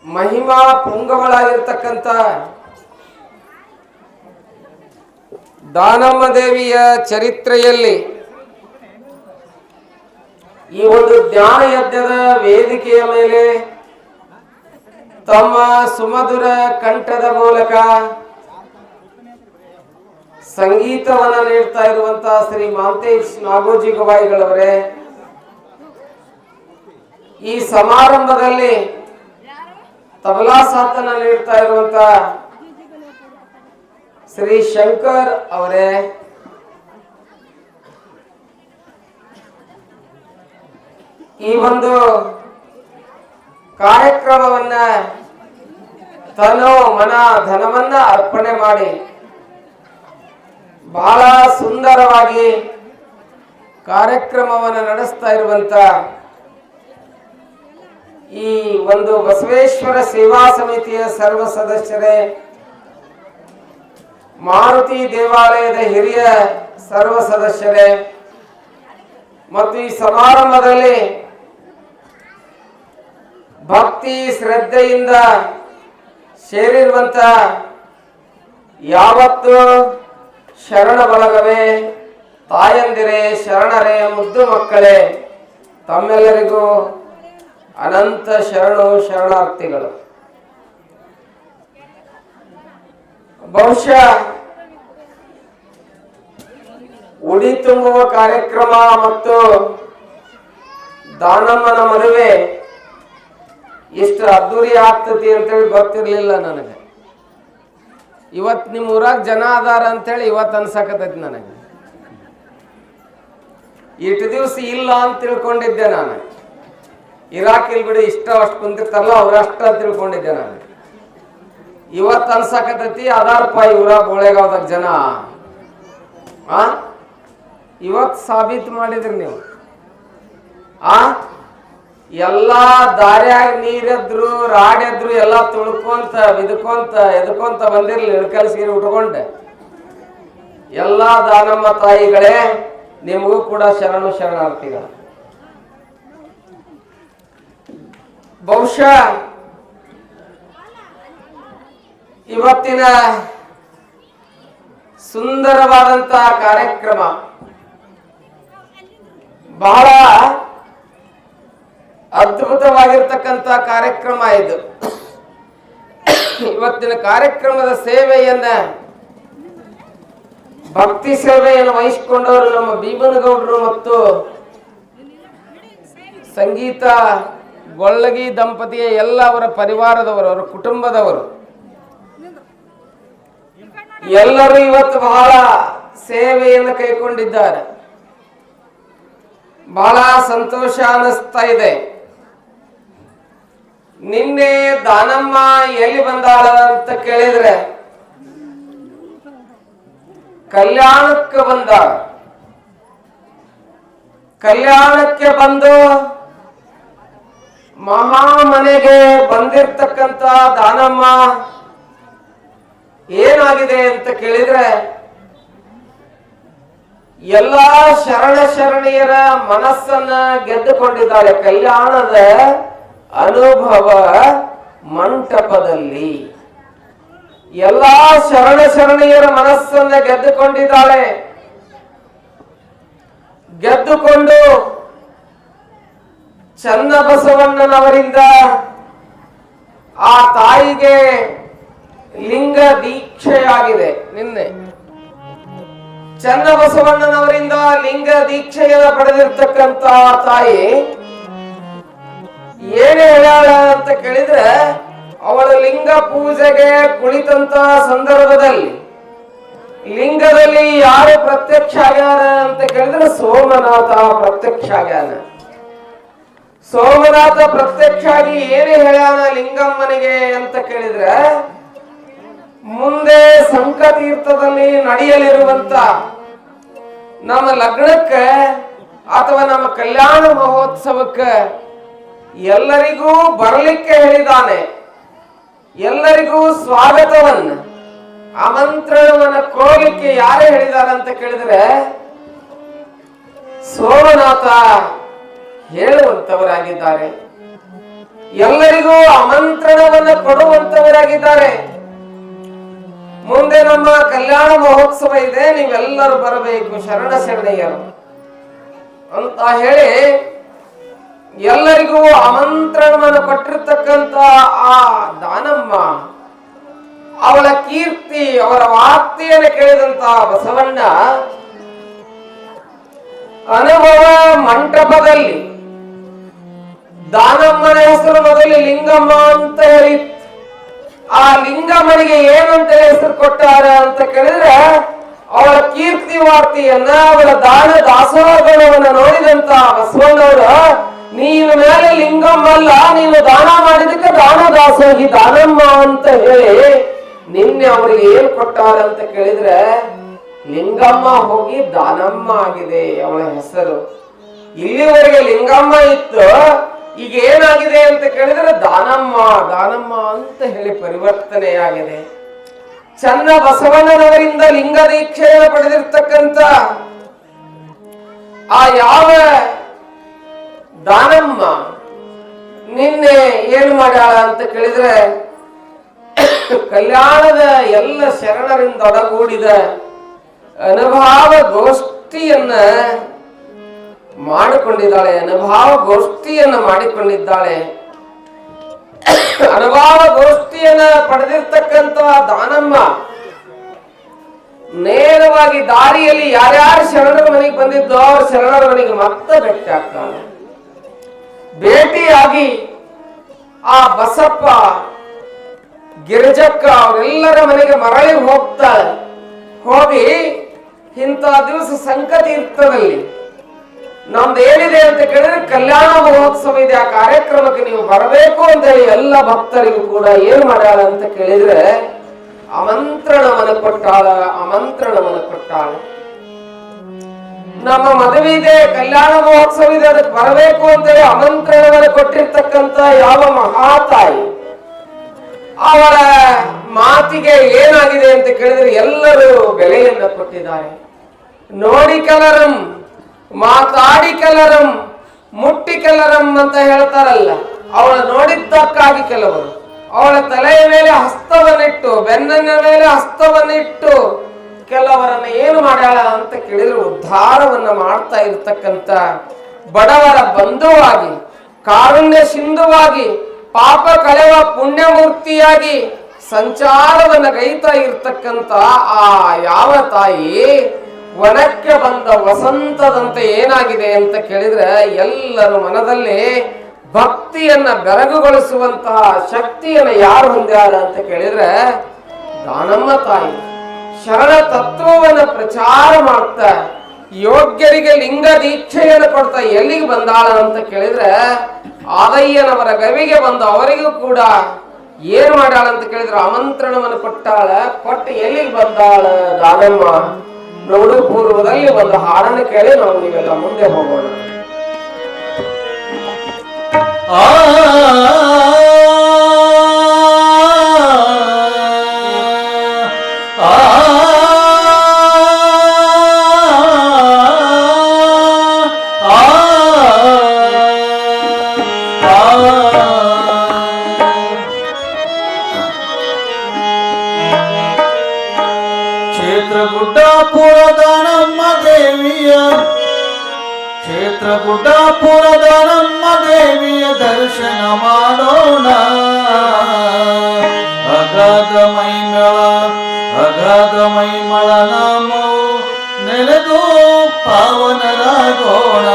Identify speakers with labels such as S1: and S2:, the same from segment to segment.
S1: ಮಹಿಮಾ ಪುಂಗಗಳಾಗಿರ್ತಕ್ಕಂಥ ದಾನಮ್ಮ ದೇವಿಯ ಚರಿತ್ರೆಯಲ್ಲಿ ಈ ಒಂದು ಜ್ಞಾನ ಯಜ್ಞದ ವೇದಿಕೆಯ ಮೇಲೆ ತಮ್ಮ ಸುಮಧುರ ಕಂಠದ ಮೂಲಕ ಸಂಗೀತವನ್ನ ನೀಡ್ತಾ ಇರುವಂತಹ ಶ್ರೀ ಮಾಂತೇಶ್ ನಾಗೋಜಿ ಗವಾಯಿಗಳವರೇ, ಈ ಸಮಾರಂಭದಲ್ಲಿ ತಬಲಾ ಸಾಥನ್ನ ನೀಡ್ತಾ ಇರುವಂತಹ ಶ್ರೀ ಶಂಕರ್ ಅವರೇ, ಈ ಒಂದು ಕಾರ್ಯಕ್ರಮವನ್ನ ತನು ಮನ ಧನವನ್ನ ಅರ್ಪಣೆ ಮಾಡಿ ಬಹಳ ಸುಂದರವಾಗಿ ಕಾರ್ಯಕ್ರಮವನ್ನು ನಡೆಸ್ತಾ ಇರುವಂತ ಈ ಒಂದು ಬಸವೇಶ್ವರ ಸೇವಾ ಸಮಿತಿಯ ಸರ್ವ ಸದಸ್ಯರೇ, ಮಾರುತಿ ದೇವಾಲಯದ ಹಿರಿಯ ಸರ್ವ ಸದಸ್ಯರೇ ಮತ್ತು ಈ ಸಮಾರಂಭದಲ್ಲಿ ಭಕ್ತಿ ಶ್ರದ್ಧೆಯಿಂದ ಸೇರಿರುವಂತ ಯಾವತ್ತು ಶರಣ ಬಳಗವೇ, ತಾಯಂದಿರೇ, ಶರಣರೇ, ಮುದ್ದು ಮಕ್ಕಳೇ, ತಮ್ಮೆಲ್ಲರಿಗೂ ಅನಂತ ಶರಣಾರ್ಥಿಗಳು. ಬಹುಶಃ ಉಡಿ ತುಂಬುವ ಕಾರ್ಯಕ್ರಮ ಮತ್ತು ದಾನಮ್ಮನ ಮದುವೆ ಎಷ್ಟು ಅದ್ದೂರಿ ಆಗ್ತತಿ ಅಂತೇಳಿ ಗೊತ್ತಿರ್ಲಿಲ್ಲ ನನಗೆ. ಇವತ್ತು ನಿಮ್ಮ ಊರಾಗ ಜನ ಅದಾರ ಅಂತೇಳಿ ಇವತ್ತು ಅನ್ಸಕತೈತಿ ನನಗೆ. ಇಷ್ಟು ದಿವಸ ಇಲ್ಲ ಅಂತ ತಿಳ್ಕೊಂಡಿದ್ದೆ ನಾನು. ಇರಾಕಿಲ್ ಬಿಡಿ ಇಷ್ಟ ಅಷ್ಟು ಕುಂತಿರ್ತಾರಲ್ಲ ಅವ್ರಷ್ಟ ತಿಳ್ಕೊಂಡಿದ್ದೆ ನಾನು. ಇವತ್ತು ಅನ್ಸಕತೈತಿ ಅದಾರಪ್ಪ ಇವರ ಬೋಳೆಗಾವ್ದಾಗ ಜನ. ಇವತ್ತು ಸಾಬೀತು ಮಾಡಿದ್ರಿ ನೀವು. ಎಲ್ಲಾ ದಾರ್ಯಾಗ ನೀರೆದ್ರು ರಾಡೆದ್ರು ಎಲ್ಲಾ ತುಳ್ಕೊಂತ ಬಿದ್ಕೊಂತ ಎದ್ಕೊಂತ ಬಂದಿರ್ಲಿ ಇಳ್ಕಲ್ ಸೀರೆ ಉಟ್ಕೊಂಡೆ. ಎಲ್ಲಾ ದಾನಮ್ಮ ತಾಯಿಗಳೇ, ನಿಮಗೂ ಕೂಡ ಶರಣಾರ್ಥಿಗಳು. ಬಹುಶಃ ಇವತ್ತಿನ ಸುಂದರವಾದಂತಹ ಕಾರ್ಯಕ್ರಮ ಬಹಳ ಅದ್ಭುತವಾಗಿರ್ತಕ್ಕಂಥ ಕಾರ್ಯಕ್ರಮ ಇದು. ಇವತ್ತಿನ ಕಾರ್ಯಕ್ರಮದ ಸೇವೆಯನ್ನ, ಭಕ್ತಿ ಸೇವೆಯನ್ನು ವಹಿಸಿಕೊಂಡವರು ನಮ್ಮ ಭೀಮನಗೌಡರು ಮತ್ತು ಸಂಗೀತ ಗೊಳ್ಳಗಿ ದಂಪತಿಯ ಎಲ್ಲ ಅವರ ಪರಿವಾರದವರು, ಅವರ ಕುಟುಂಬದವರು ಎಲ್ಲರೂ ಇವತ್ತು ಬಹಳ ಸೇವೆಯನ್ನು ಕೈಗೊಂಡಿದ್ದಾರೆ. ಬಹಳ ಸಂತೋಷ ಅನಿಸ್ತಾ ಇದೆ. ನಿನ್ನೆ ದಾನಮ್ಮ ಎಲ್ಲಿ ಬಂದಾಳ ಅಂತ ಕೇಳಿದ್ರೆ ಕಲ್ಯಾಣಕ್ಕೆ ಬಂದಾಳ. ಕಲ್ಯಾಣಕ್ಕೆ ಬಂದು ಮಹಾಮನೆಗೆ ಬಂದಿರ್ತಕ್ಕಂಥ ದಾನಮ್ಮ ಏನಾಗಿದೆ ಅಂತ ಕೇಳಿದ್ರೆ ಎಲ್ಲಾ ಶರಣೆಯರ ಮನಸ್ಸನ್ನ ಗೆದ್ದುಕೊಂಡಿದ್ದಾಳೆ. ಕಲ್ಯಾಣದ ಅನುಭವ ಮಂಟಪದಲ್ಲಿ ಎಲ್ಲಾ ಶರಣೆಯರ ಮನಸ್ಸನ್ನ ಗೆದ್ದುಕೊಂಡಿದ್ದಾಳೆ. ಗೆದ್ದುಕೊಂಡು ಚನ್ನಬಸವಣ್ಣನವರಿಂದ ಆ ತಾಯಿಗೆ ಲಿಂಗ ದೀಕ್ಷೆಯಾಗಿದೆ. ನಿನ್ನೆ ಚನ್ನಬಸವಣ್ಣನವರಿಂದ ಲಿಂಗ ದೀಕ್ಷೆಯನ್ನು ಪಡೆದಿರ್ತಕ್ಕಂಥ ತಾಯಿ ಏನೇ ಹೇಳ್ಯಾಳ ಅಂತ ಕೇಳಿದ್ರೆ, ಅವಳು ಲಿಂಗ ಪೂಜೆಗೆ ಕುಳಿತಂತ ಸಂದರ್ಭದಲ್ಲಿ ಲಿಂಗದಲ್ಲಿ ಯಾರು ಪ್ರತ್ಯಕ್ಷ ಆಗ್ಯಾರ ಅಂತ ಕೇಳಿದ್ರೆ ಸೋಮನಾಥ ಪ್ರತ್ಯಕ್ಷ ಆಗ್ಯಾನ. ಸೋಮನಾಥ ಪ್ರತ್ಯಕ್ಷ ಆಗಿ ಏನೇ ಹೇಳ್ಯಾನ ಲಿಂಗಮ್ಮನಿಗೆ ಅಂತ ಕೇಳಿದ್ರೆ, ಮುಂದೆ ಸಂಕತೀರ್ಥದಲ್ಲಿ ನಡೆಯಲಿರುವಂತ ನಮ್ಮ ಲಗ್ನಕ್ಕೆ ಅಥವಾ ನಮ್ಮ ಕಲ್ಯಾಣ ಮಹೋತ್ಸವಕ್ಕೆ ಎಲ್ಲರಿಗೂ ಬರಲಿಕ್ಕೆ ಹೇಳಿದಾನೆ. ಎಲ್ಲರಿಗೂ ಸ್ವಾಗತವನ್ನ ಆಮಂತ್ರಣವನ್ನ ಕೋರಲಿಕ್ಕೆ ಯಾರೇ ಹೇಳಿದಾರೆ ಅಂತ ಕೇಳಿದ್ರೆ ಸೋಮನಾಥ ಹೇಳುವಂತವರಾಗಿದ್ದಾರೆ. ಎಲ್ಲರಿಗೂ ಆಮಂತ್ರಣವನ್ನ ಕೊಡುವಂತವರಾಗಿದ್ದಾರೆ. ಮುಂದೆ ನಮ್ಮ ಕಲ್ಯಾಣ ಮಹೋತ್ಸವ ಇದೆ, ನೀವೆಲ್ಲರೂ ಬರಬೇಕು ಶರಣ ಶರಣಯ್ಯರು ಅಂತ ಹೇಳಿ ಎಲ್ಲರಿಗೂ ಆಮಂತ್ರಣವನ್ನು ಕೊಟ್ಟಿರ್ತಕ್ಕಂತ ಆ ದಾನಮ್ಮ, ಅವಳ ಕೀರ್ತಿ, ಅವರ ವಾರ್ತೆಯನ್ನು ಕೇಳಿದಂತ ಬಸವಣ್ಣ ಅನುಭವ ಮಂಟಪದಲ್ಲಿ ದಾನಮ್ಮನ ಹೆಸರು ಮೊದಲು ಲಿಂಗಮ್ಮ ಅಂತ ಹೇಳಿ, ಆ ಲಿಂಗಮ್ಮನಿಗೆ ಏನಂತ ಹೆಸರು ಕೊಟ್ಟಾರ ಅಂತ ಕೇಳಿದ್ರೆ, ಅವಳ ಕೀರ್ತಿ ವಾರ್ತೆಯನ್ನ, ಅವಳ ದಾನ ದಾಸೋಹಗಳನ್ನು ನೋಡಿದಂತ ಬಸವಣ್ಣವರ, ನೀನು ಮೇಲೆ ಲಿಂಗಮ್ಮ ಅಲ್ಲ, ನೀನು ದಾನ ಮಾಡಿದಕ್ಕೆ ದಾನ ದಾಸೋಹಿ ದಾನಮ್ಮ ಅಂತ ಹೇಳಿ ನಿನ್ನೆ ಅವರಿಗೆ ಏನ್ ಕೊಟ್ಟಾರ ಅಂತ ಕೇಳಿದ್ರೆ, ಲಿಂಗಮ್ಮ ಹೋಗಿ ದಾನಮ್ಮ ಆಗಿದೆ ಅವಳ ಹೆಸರು. ಇಲ್ಲಿವರೆಗೆ ಲಿಂಗಮ್ಮ ಇತ್ತು, ಈಗ ಏನಾಗಿದೆ ಅಂತ ಕೇಳಿದ್ರೆ ದಾನಮ್ಮ ದಾನಮ್ಮ ಅಂತ ಹೇಳಿ ಪರಿವರ್ತನೆಯಾಗಿದೆ. ಚನ್ನ ಬಸವಣ್ಣನವರಿಂದ ಲಿಂಗ ದೀಕ್ಷೆಯನ್ನು ಪಡೆದಿರ್ತಕ್ಕಂಥ ಆ ಯಾವ ದಾನಮ್ಮ ನಿನ್ನೆ ಏನು ಮಾಡ್ಯಾಳ ಅಂತ ಕೇಳಿದ್ರೆ, ಕಲ್ಯಾಣದ ಎಲ್ಲ ಶರಣರಿಂದ ಒಡಗೂಡಿದ ಅನುಭಾವ ಗೋಷ್ಠಿಯನ್ನ ಮಾಡಿಕೊಂಡಿದ್ದಾಳೆ. ಅನುಭಾವ ಗೋಷ್ಠಿಯನ್ನ ಮಾಡಿಕೊಂಡಿದ್ದಾಳೆ. ಅನುಭಾವ ಗೋಷ್ಠಿಯನ್ನ ಪಡೆದಿರ್ತಕ್ಕಂಥ ದಾನಮ್ಮ ನೇರವಾಗಿ ದಾರಿಯಲ್ಲಿ ಯಾರ್ಯಾರು ಶರಣರ ಮನೆಗೆ ಬಂದಿದ್ದೋ ಅವ್ರ ಶರಣರ ಮನೆಗೆ ಮತ್ತೆ ಭೇಟಿ ಆಗ್ತಾಳೆ. ಭೇಟಿಯಾಗಿ ಆ ಬಸಪ್ಪ, ಗಿರಿಜಕ್ಕ ಅವರೆಲ್ಲರ ಮನೆಗೆ ಮರಳಿ ಹೋಗ್ತಾಳೆ. ಹೋಗಿ ಇಂಥ ದಿವಸ ಸಂಕತೀರ್ಥದಲ್ಲಿ ನಮ್ದು ಏನಿದೆ ಅಂತ ಕೇಳಿದ್ರೆ ಕಲ್ಯಾಣ ಮಹೋತ್ಸವ ಇದೆ, ಆ ಕಾರ್ಯಕ್ರಮಕ್ಕೆ ನೀವು ಬರಬೇಕು ಅಂತ ಹೇಳಿ ಎಲ್ಲ ಭಕ್ತರಿಗೂ ಕೂಡ ಏನ್ ಮಾಡ್ಯಾಳ ಅಂತ ಕೇಳಿದ್ರೆ ಆಮಂತ್ರಣವನ್ನು ಕೊಟ್ಟಾಳ. ನಮ್ಮ ಮದುವೆ ಇದೆ, ಕಲ್ಯಾಣ ಮಹೋತ್ಸವ ಇದೆ, ಅದಕ್ಕೆ ಬರಬೇಕು ಅಂತ ಹೇಳಿ ಆಮಂತ್ರಣವನ್ನು ಕೊಟ್ಟಿರ್ತಕ್ಕಂಥ ಯಾವ ಮಹಾತಾಯಿ, ಅವಳ ಮಾತಿಗೆ ಏನಾಗಿದೆ ಅಂತ ಕೇಳಿದ್ರೆ ಎಲ್ಲರೂ ಬೆಲೆಯನ್ನು ಕೊಟ್ಟಿದ್ದಾರೆ. ನೋಡಿ ಕಲರಂ, ಮಾತಾಡಿ ಕಲರಂ, ಮುಟ್ಟಿ ಕಲರಂ ಅಂತ ಹೇಳ್ತಾರಲ್ಲ, ಅವಳ ನೋಡಿದ್ದಕ್ಕಾಗಿ ಕೆಲವರು ಅವಳ ತಲೆಯ ಮೇಲೆ ಹಸ್ತವನ್ನಿಟ್ಟು, ಬೆನ್ನಿನ ಮೇಲೆ ಹಸ್ತವನ್ನಿಟ್ಟು ಕೆಲವರನ್ನ ಏನು ಮಾಡ್ಯಾಳ ಅಂತ ಕೇಳಿದ್ರೆ ಉದ್ಧಾರವನ್ನ ಮಾಡ್ತಾ ಇರ್ತಕ್ಕಂಥ, ಬಡವರ ಬಂಧುವಾಗಿ, ಕಾರುಣ್ಯ ಸಿಂಧುವಾಗಿ, ಪಾಪ ಕಳೆವ ಪುಣ್ಯಮೂರ್ತಿಯಾಗಿ ಸಂಚಾರವನ್ನ ಗೈತಾ ಇರ್ತಕ್ಕಂಥ ಆ ಯಾವ ತಾಯಿ ವನಕ್ಕೆ ಬಂದ ವಸಂತದಂತೆ ಏನಾಗಿದೆ ಅಂತ ಕೇಳಿದ್ರೆ ಎಲ್ಲರ ಮನದಲ್ಲಿ ಭಕ್ತಿಯನ್ನ ಬೆರಗುಗೊಳಿಸುವಂತಹ ಶಕ್ತಿಯನ್ನ ಯಾರು ಹೊಂದ್ಯಾರ ಅಂತ ಕೇಳಿದ್ರೆ ದಾನಮ್ಮ ತಾಯಿ. ಶರಣ ತತ್ವವನ್ನ ಪ್ರಚಾರ ಮಾಡ್ತಾ ಯೋಗ್ಯರಿಗೆ ಲಿಂಗ ದೀಕ್ಷೆಯನ್ನು ಕೊಡ್ತಾ ಎಲ್ಲಿಗೆ ಬಂದಾಳ ಅಂತ ಕೇಳಿದ್ರೆ ಆದಯ್ಯನವರ ಗವಿಗೆ ಬಂದ ಅವರಿಗೂ ಕೂಡ ಏನ್ ಮಾಡ್ಯಾಳ ಅಂತ ಕೇಳಿದ್ರೆ ಆಮಂತ್ರಣವನ್ನು ಕೊಟ್ಟಾಳ. ಕೊಟ್ಟು ಎಲ್ಲಿಗೆ ಬಂದಾಳ ದಾನಮ್ಮ ನೋಡು. ಪೂರ್ವದಲ್ಲಿ ಒಂದು ಹಾಡನ್ನು ಕೇಳಿ ನಾವು ನೀವೆಲ್ಲ ಮುಂದೆ ಹೋಗೋಣ.
S2: ಕ್ಷೇತ್ರಕೂಟಾಪುರದ ನಮ್ಮ ದೇವಿಯ ದರ್ಶನ ಮಾಡೋಣ. ಅಗಾಧ ಮೈಮಳ ನಾಮವು ನೆನೆದು ಪಾವನರಾಗೋಣ.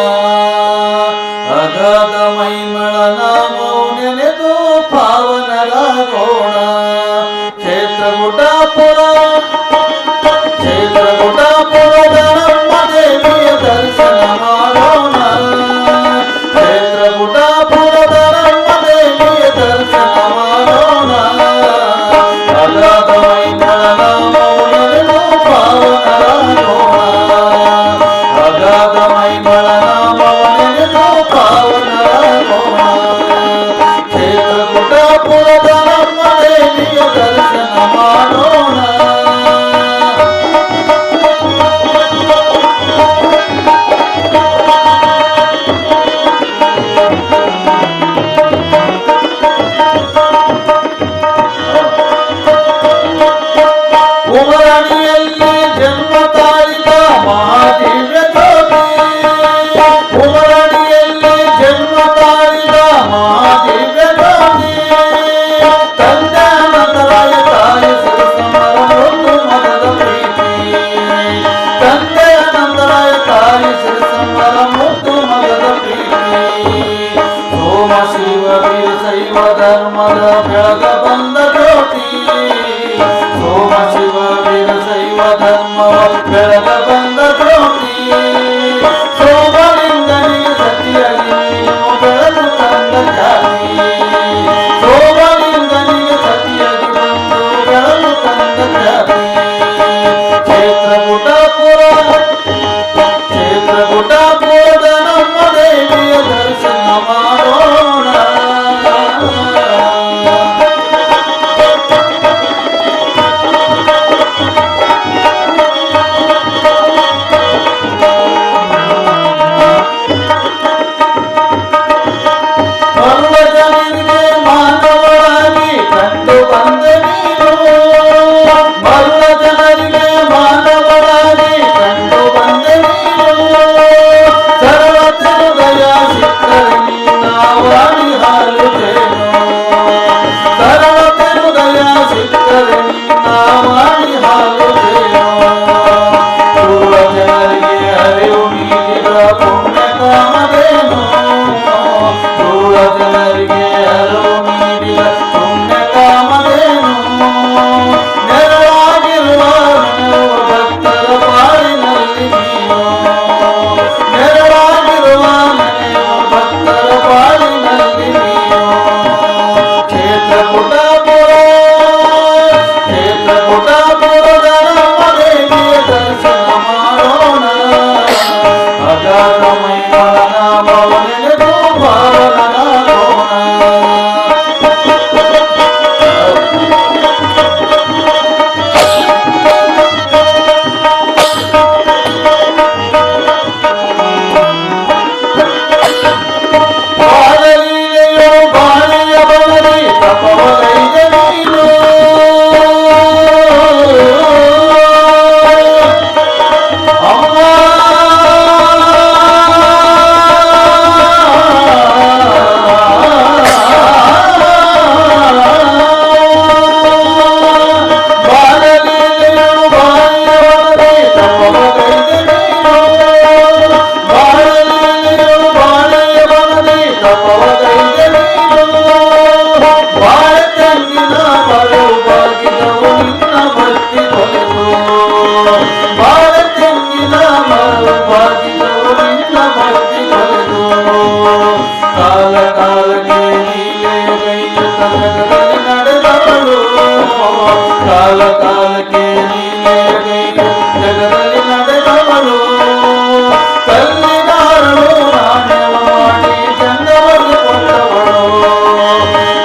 S2: ಅಗಾಧ ಮೈಮಳ ನಾಮವು ನೆನೆದು ಪಾವನರಾಗೋಣ. ಕ್ಷೇತ್ರಕೂಟಾಪುರದ ನಮ್ಮ ದೇವಿಯ ದರ್ಶನ ಮಾಡೋಣ. ಕ್ಷೇತ್ರಕೂಟಾಪುರದ ನಮ್ಮ ದೇವಿಯ ದರ್ಶನ ಮಾಡೋಣ. ಅಗಾಧ ಮೈಮಳ ನಾಮವು ನೆನೆದು ಬೆಳಗ ಬಂದ ಜ್ಯೋತಿ ಸೋಮ ಶಿವ ವೀರಶೈವ ಧರ್ಮವ ಬೆಳಗ ಬಂದ ಜ್ಯೋತಿ ಸೋಮಲಿಂಗನಿಗೆ ಸತಿಯಾಗಿ ನೀನು ಬೆಳಗು ತಂದ ಜಾತಿ ಸೋಮಲಿಂಗನಿಗೆ ಸತಿಯಾಗಿ ಬಂದು ಬೆಳಗು ತಂದ ಜಾತಿ ಕ್ಷೇತ್ರಕೂಟಪುರದ ನಮ್ಮ ದೇವಿಯ ದರ್ಶನ ಮಾಡೋಣ ಮರುಳಜನಿಗೆ ಮಾನವರಾಗಿ ಕಂಡು ಬಂದ ನೀನು ಮರುಳ ಜನರಿಗೆ ಮಾನವರಾಗಿ ಕಂಡು ಬಂದ ನೀನು ಸರಳತೆ ಹೃದಯ ಸಿಕ್ಕರೆ ನಿನ್ನ ವಾಣಿ ಹಾಲುತ್ತೇನು ಸರಳತೆ ಹೃದಯ ಸಿಕ್ಕರೆ ನಿನ್ನ ವಾಣಿ ಹಾಲುತ್ತೇನು ಧ್ರುವ ಜನರಿಗೆ ಅರಿವು ನೀಡಿದ ಪುಣ್ಯ ಕಾಮಧೇನು ಧ್ರುವ ಜನರಿಗೆ ಅರಿವು ನೀಡಿದ ಪುಣ್ಯ ಕಾಮಧೇನು ನೆರಳಾಗಿರುವ ಭಕ್ತರ ಪಾಲಿನಲ್ಲಿ ನೀನು ನೆರಳಾಗಿರುವ ನೆನೆಯುವ ಭಕ್ತರ ಪಾಲಿನಲ್ಲಿ ನೀನು ಕ್ಷೇತ್ರಕೂಟಪುರದ ನಮ್ಮ ದೇವಿಯ ದರ್ಶನ ಮಾಡೋಣ ಅಗಾಧ ಮೈಮನ ಮೌನೆನೆದು ಪಾವನನಾಗೋಣ ಬಾಳಲೀಲೆಯೋ ಬಾಳೆಯ ಬಲದಿ ತಪವಗೈದ ನೀನು ಅಮ್ಮ ಬಾಳಲೀಲೆಯೋ ಬಾಳೆಯ ಬಲದಿ ತಪವಗೈದ ನೀನು ಬಾಳಲೀಲೆಯೋ ಬಾಳೆಯ ಬಲದಿ ತಪವಗೈದ ನೀನು ಬಾಳೆ ತೆಂಗಿನ ಮರವು ಬಾಗಿದವು ನಿನ್ನ ಭಕ್ತಿ ಕೊಲೆದು ಬಾಳೆ ತೆಂಗಿನ ಮರವು ಬಾಗಿದವು ನಿನ್ನ ಭಕ್ತಿ ಕೊಲೆದು ಕಾಲ ಕಾಲಕ್ಕೆ ಲೀಲೆಗೈಯುತ್ತ ಜಗದಲ್ಲಿ ನಡೆದವಳು ಕಾಲ ಕಾಲಕ್ಕೆ ಲೀಲೆಗೈಯುತ್ತ ಜಗದಲ್ಲಿ ನಡೆದವಳು ಕಲ್ಲಿನಾರಳು ನಾಣ್ಯವ ಮಾಡಿ ಚಂದವನ್ನು ಕೊಟ್ಟವಳು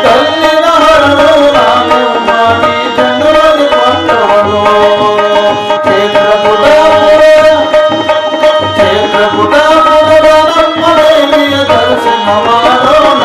S2: ಕಲ್ಲಿನಾರಳು ನಾಣ್ಯವ ಮಾಡಿ ಚಂದವನ್ನು ಕೊಟ್ಟವಳು ಕ್ಷೇತ್ರಕೂಟಪುರದ ನಮ್ಮ ದೇವಿಯ ದರ್ಶನ ಮಾಡೋಣ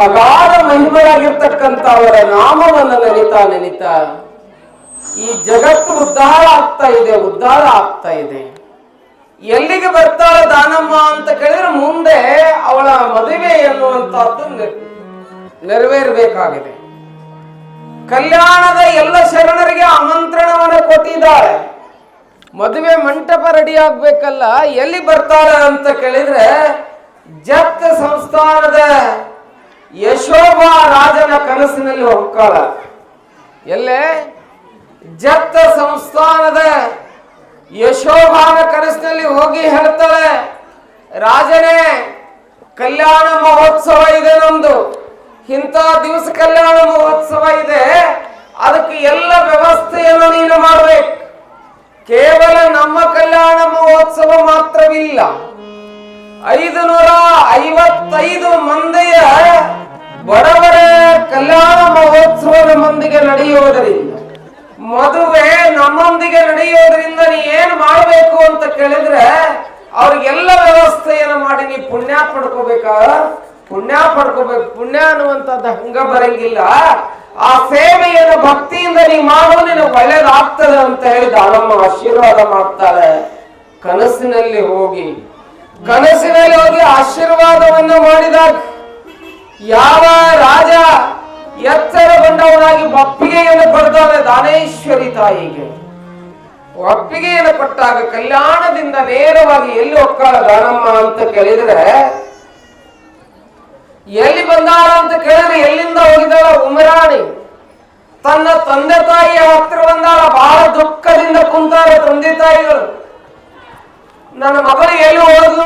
S1: ಅಗಾಧ ಮಹಿಮೆಯಾಗಿರ್ತಕ್ಕಂಥ ಅವರ ನಾಮವನ್ನು ನೆನಿತಾ ಈ ಜಗತ್ತು ಉದ್ಧಾರ ಆಗ್ತಾ ಇದೆ. ಎಲ್ಲಿಗೆ ಬರ್ತಾಳೆ ದಾನಮ್ಮ ಅಂತ ಕೇಳಿದ್ರೆ ಮುಂದೆ ಅವಳ ಮದುವೆ ಎನ್ನುವಂತಹದ್ದು ನೆರವೇರಬೇಕಾಗಿದೆ. ಕಲ್ಯಾಣದ ಎಲ್ಲ ಶರಣರಿಗೆ ಆಮಂತ್ರಣವನ್ನು ಕೊಟ್ಟಿದ್ದಾಳೆ. ಮದುವೆ ಮಂಟಪ ರೆಡಿ ಆಗ್ಬೇಕಲ್ಲ, ಎಲ್ಲಿ ಬರ್ತಾಳೆ ಅಂತ ಕೇಳಿದ್ರೆ ಜತ್ ಸಂಸ್ಥಾನದ ಯಶೋಭಾ ರಾಜನ ಕನಸಿನಲ್ಲಿ ಹೋಗ್ತಾಳ. ಎಲ್ಲೇ ಜತ್ ಸಂಸ್ಥಾನದ ಯಶೋಭಾನ ಕನಸಿನಲ್ಲಿ ಹೋಗಿ ಹೇಳ್ತಾಳೆ, ರಾಜನೇ ಕಲ್ಯಾಣ ಮಹೋತ್ಸವ ಇದೆ, ನಮ್ದು ಇಂಥ ದಿವಸ ಕಲ್ಯಾಣ ಮಹೋತ್ಸವ ಇದೆ, ಅದಕ್ಕೆ ಎಲ್ಲ ವ್ಯವಸ್ಥೆಯನ್ನು ನೀನು ಮಾಡಬೇಕು. ಕೇವಲ ನಮ್ಮ ಕಲ್ಯಾಣ ಮಹೋತ್ಸವ ಮಾತ್ರವಿಲ್ಲ, 555 ಮಂದಿಯ ಬಡವರ ಕಲ್ಯಾಣ ಮಹೋತ್ಸವದ ಮಂದಿಗೆ ನಡೆಯುವುದರಿಂದ, ಮದುವೆ ನಮ್ಮೊಂದಿಗೆ ನಡೆಯೋದ್ರಿಂದ ನೀ ಏನ್ ಮಾಡಬೇಕು ಅಂತ ಕೇಳಿದ್ರೆ ಅವ್ರಿಗೆಲ್ಲ ವ್ಯವಸ್ಥೆಯನ್ನು ಮಾಡಿ ನೀ ಪುಣ್ಯ ಪಡ್ಕೋಬೇಕು. ಪುಣ್ಯ ಅನ್ನುವಂಥದ್ದು ಹಂಗ ಬರಂಗಿಲ್ಲ. ಆ ಸೇವೆಯನ್ನು ಭಕ್ತಿಯಿಂದ ನೀ ಮಾಡೋ ನಿನಗೆ ಒಳ್ಳೇದಾಗ್ತದೆ ಅಂತ ಹೇಳಿ ದಾನಮ್ಮ ಆಶೀರ್ವಾದ ಮಾಡ್ತಾಳೆ. ಕನಸಿನಲ್ಲಿ ಹೋಗಿ ಆಶೀರ್ವಾದವನ್ನು ಮಾಡಿದಾಗ ಯಾವ ರಾಜ ಎಚ್ಚರಗೊಂಡವನಾಗಿ ಒಪ್ಪಿಗೆಯನ್ನು ಪಡೆದಾನೆ ದಾನೇಶ್ವರಿ ತಾಯಿಗೆ. ಒಪ್ಪಿಗೆಯನ್ನು ಕೊಟ್ಟಾಗ ಕಲ್ಯಾಣದಿಂದ ನೇರವಾಗಿ ಎಲ್ಲಿ ಹೋಗ್ತಾಳ ದಾನಮ್ಮ ಅಂತ ಕೇಳಿದ್ರೆ, ಎಲ್ಲಿ ಬಂದಾಳ ಅಂತ ಕೇಳಿದ್ರೆ ಎಲ್ಲಿಂದ ಹೋಗಿದ್ದಾಳ? ಉಮರಾಣಿ ತನ್ನ ತಂದೆ ತಾಯಿಯ ಹತ್ರ ಬಂದಾಳ. ಬಹಳ ದುಃಖದಿಂದ ಕುಂತಾರ ತಂದೆ ತಾಯಿಗಳು. ನನ್ನ ಮಗಳು ಎಲ್ಲಿ ಹೋದ್ಲು